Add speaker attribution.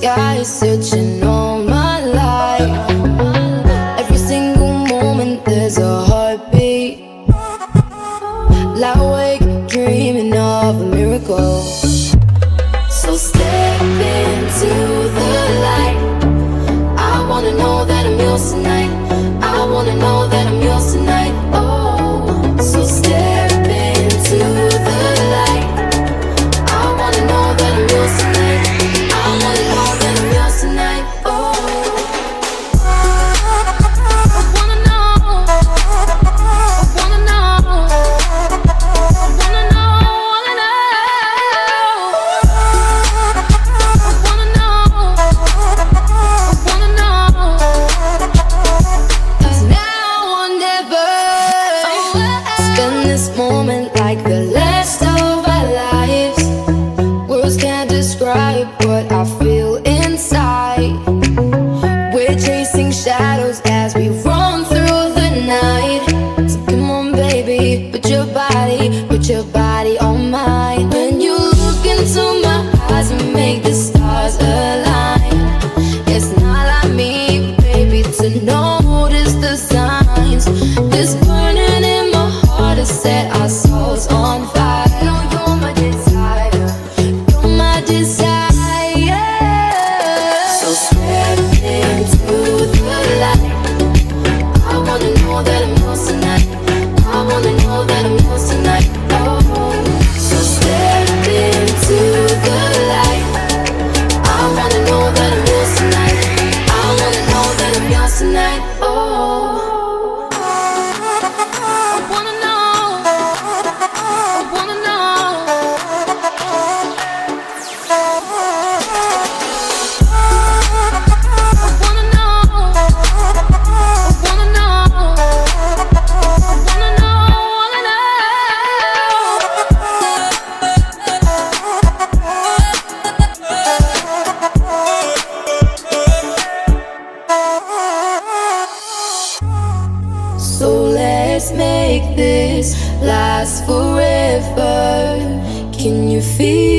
Speaker 1: sky is searching all my life. Every single moment there's a heartbeat. Lie awake dreaming of a miracle. So step into the light. I wanna know that I'm yours tonight. I wanna know that I'm yours tonight. Oh, so step into the light. I wanna know that I'm yours tonight. I wanna know that I'm yours tonight. Oh, I wanna know. I wanna know. I wanna know. Wanna know. I wanna know. I wanna know. 'Cause now or never. Spend this moment like the last of our lives. Words can't describe what I feel inside. We're chasing shadows as we run through the night. So come on, baby, put your body on mine. When you look into my eyes and make the stars align. It's not like me, baby, to notice the signs. This burning in my heart has set our souls on fire. No, you're my desire. You're my desire. So step into the light. I wanna know that I'm yours tonight. I wanna know that I'm yours tonight. Oh, so step into the light. I wanna know that I'm yours tonight. I wanna know that I'm yours tonight. Oh, I wanna know. I wanna know. I wanna know. I wanna know. I wanna know. Wanna know. So let's make this last forever. Can you feel